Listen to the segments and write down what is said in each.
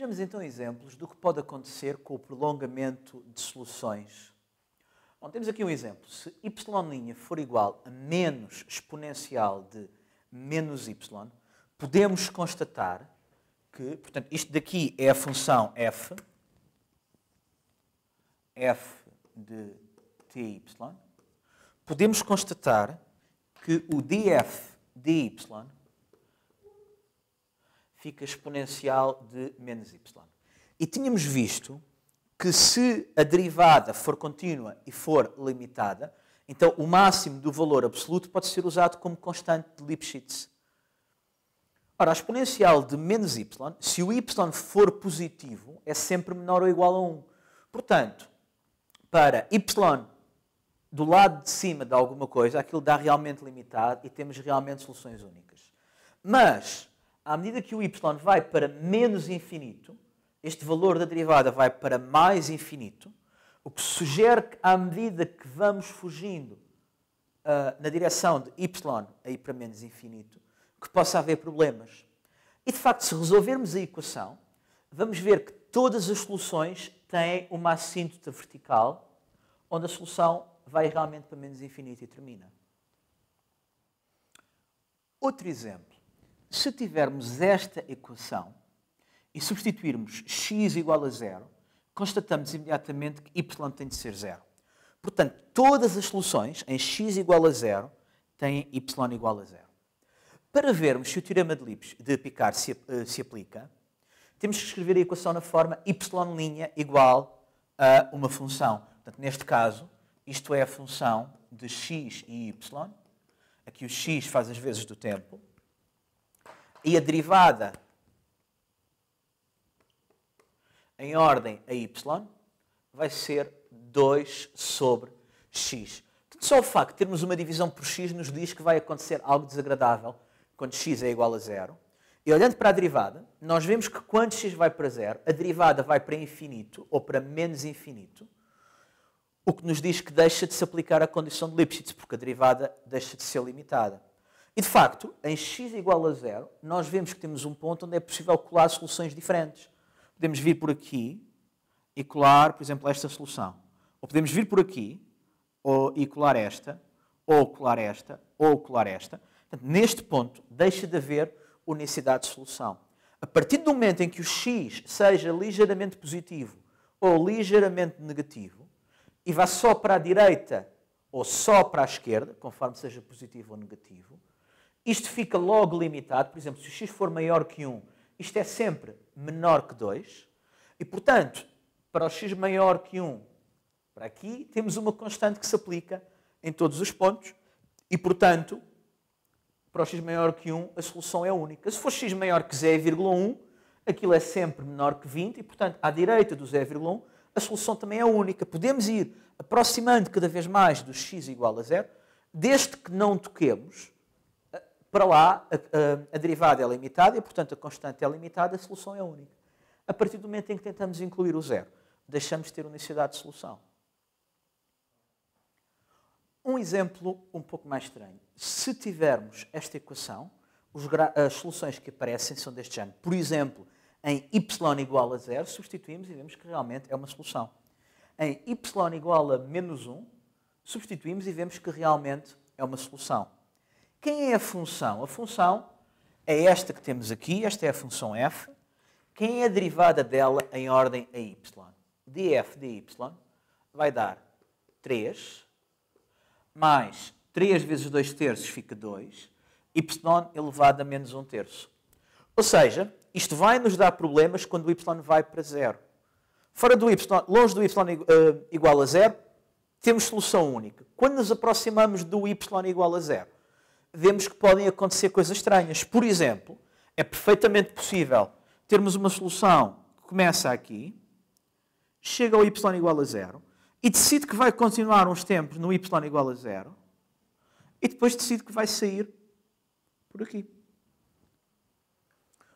Vejamos então exemplos do que pode acontecer com o prolongamento de soluções. Bom, temos aqui um exemplo. Se y' for igual a menos exponencial de menos y, podemos constatar que, portanto, isto daqui é a função f de ty. Podemos constatar que o df dy fica exponencial de menos y. E tínhamos visto que se a derivada for contínua e for limitada, então o máximo do valor absoluto pode ser usado como constante de Lipschitz. Ora, a exponencial de menos y, se o y for positivo, é sempre menor ou igual a 1. Portanto, para y do lado de cima de alguma coisa, aquilo dá realmente limitado e temos realmente soluções únicas. Mas, à medida que o y vai para menos infinito, este valor da derivada vai para mais infinito, o que sugere que, à medida que vamos fugindo na direção de y a ir para menos infinito, que possa haver problemas. E, de facto, se resolvermos a equação, vamos ver que todas as soluções têm uma assíntota vertical, onde a solução vai realmente para menos infinito e termina. Outro exemplo. Se tivermos esta equação e substituirmos x igual a 0, constatamos imediatamente que y tem de ser 0. Portanto, todas as soluções em x igual a 0 têm y igual a 0. Para vermos se o teorema de Picard se aplica, temos que escrever a equação na forma y' igual a uma função. Portanto, neste caso, isto é a função de x e y. Aqui o x faz as vezes do tempo. E a derivada em ordem a y vai ser 2 sobre x. Só o facto de termos uma divisão por x nos diz que vai acontecer algo desagradável quando x é igual a 0. E olhando para a derivada, nós vemos que quando x vai para 0, a derivada vai para infinito ou para menos infinito, o que nos diz que deixa de se aplicar a condição de Lipschitz, porque a derivada deixa de ser limitada. E, de facto, em x igual a 0, nós vemos que temos um ponto onde é possível colar soluções diferentes. Podemos vir por aqui e colar, por exemplo, esta solução. Ou podemos vir por aqui e colar esta, ou colar esta, ou colar esta. Portanto, neste ponto, deixa de haver unicidade de solução. A partir do momento em que o x seja ligeiramente positivo ou ligeiramente negativo, e vá só para a direita ou só para a esquerda, conforme seja positivo ou negativo, isto fica logo limitado. Por exemplo, se o x for maior que 1, isto é sempre menor que 2. E, portanto, para o x maior que 1, para aqui, temos uma constante que se aplica em todos os pontos. E, portanto, para o x maior que 1, a solução é única. Se for x maior que 0,1, aquilo é sempre menor que 20. E, portanto, à direita do 0,1, a solução também é única. Podemos ir aproximando cada vez mais do x igual a 0, desde que não toquemos. Para lá, a derivada é limitada e, portanto, a constante é limitada, a solução é única. A partir do momento em que tentamos incluir o zero, deixamos de ter unicidade de solução. Um exemplo um pouco mais estranho. Se tivermos esta equação, as soluções que aparecem são deste género. Por exemplo, em y igual a 0, substituímos e vemos que realmente é uma solução. Em y igual a menos 1, substituímos e vemos que realmente é uma solução. Quem é a função? A função é esta que temos aqui, esta é a função f. Quem é a derivada dela em ordem a y? df dy vai dar 3, mais 3 vezes 2 terços fica 2, y elevado a menos 1 terço. Ou seja, isto vai nos dar problemas quando o y vai para 0. Fora do y, longe do y igual a 0, temos solução única. Quando nos aproximamos do y igual a 0, vemos que podem acontecer coisas estranhas. Por exemplo, é perfeitamente possível termos uma solução que começa aqui, chega ao y igual a 0, e decide que vai continuar uns tempos no y igual a 0, e depois decide que vai sair por aqui.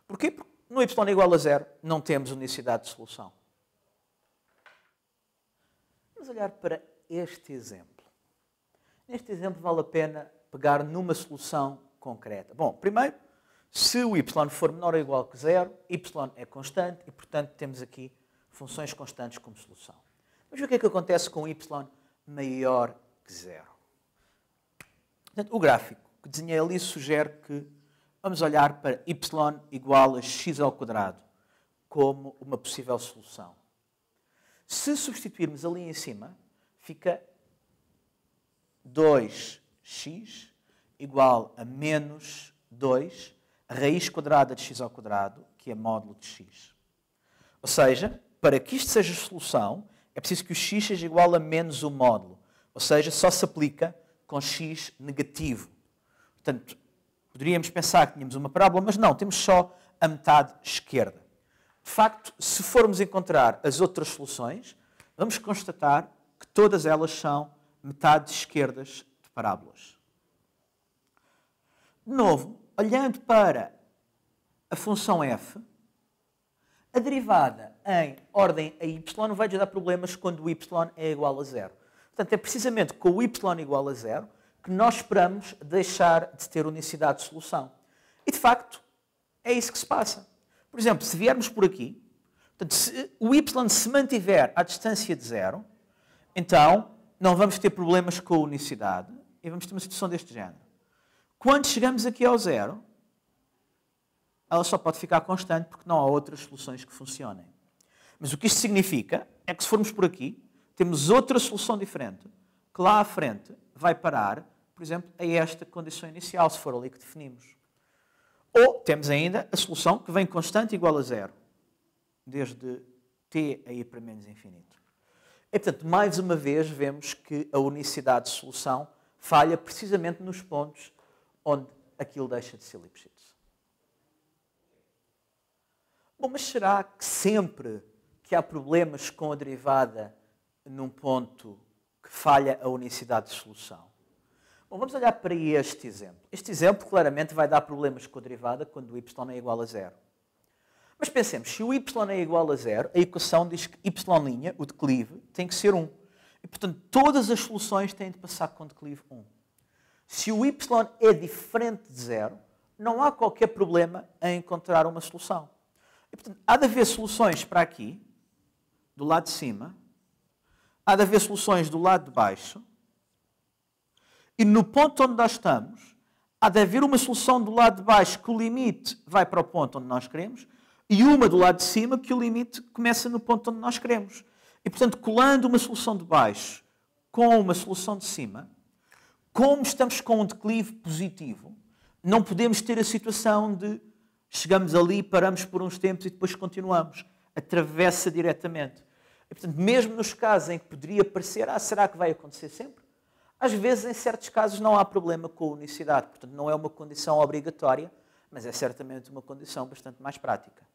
Porquê? Porque no y igual a 0 não temos unicidade de solução. Vamos olhar para este exemplo. Neste exemplo vale a pena pegar numa solução concreta. Bom, primeiro, Se o y for menor ou igual que zero, y é constante e, portanto, temos aqui funções constantes como solução. Vamos ver o que é que acontece com y maior que zero. Portanto, o gráfico que desenhei ali sugere que vamos olhar para y igual a x ao quadrado como uma possível solução. Se substituirmos ali em cima, fica 2x igual a menos 2, a raiz quadrada de x ao quadrado, que é módulo de x. Ou seja, para que isto seja solução, é preciso que o x seja igual a menos o módulo. Ou seja, só se aplica com x negativo. Portanto, poderíamos pensar que tínhamos uma parábola, mas não, temos só a metade esquerda. De facto, se formos encontrar as outras soluções, vamos constatar que todas elas são metades esquerdas de parábolas. De novo, olhando para a função f, a derivada em ordem a y vai dar problemas quando o y é igual a zero. Portanto, é precisamente com o y igual a zero que nós esperamos deixar de ter unicidade de solução. E, de facto, é isso que se passa. Por exemplo, se viermos por aqui, portanto, se o y se mantiver à distância de zero, então não vamos ter problemas com a unicidade e vamos ter uma situação deste género. Quando chegamos aqui ao zero, ela só pode ficar constante porque não há outras soluções que funcionem. Mas o que isto significa é que se formos por aqui, temos outra solução diferente, que lá à frente vai parar, por exemplo, a esta condição inicial, se for ali que definimos. Ou temos ainda a solução que vem constante igual a zero, desde t a ir para menos infinito. E, portanto, mais uma vez vemos que a unicidade de solução falha precisamente nos pontos onde aquilo deixa de ser Lipschitz. Bom, mas será que sempre que há problemas com a derivada num ponto que falha a unicidade de solução? Bom, vamos olhar para este exemplo. Este exemplo claramente vai dar problemas com a derivada quando o y é igual a zero. Mas pensemos, se o y é igual a zero, a equação diz que y', o declive, tem que ser 1. E, portanto, todas as soluções têm de passar com declive 1. Se o y é diferente de zero, não há qualquer problema em encontrar uma solução. E, portanto, há de haver soluções para aqui, do lado de cima, há de haver soluções do lado de baixo, e no ponto onde nós estamos, há de haver uma solução do lado de baixo que o limite vai para o ponto onde nós queremos, e uma do lado de cima que o limite começa no ponto onde nós queremos. E, portanto, colando uma solução de baixo com uma solução de cima, como estamos com um declive positivo, não podemos ter a situação de chegamos ali, paramos por uns tempos e depois continuamos. Atravessa diretamente. E, portanto, mesmo nos casos em que poderia parecer, será que vai acontecer sempre? Às vezes, em certos casos, não há problema com a unicidade. Portanto, não é uma condição obrigatória, mas é certamente uma condição bastante mais prática.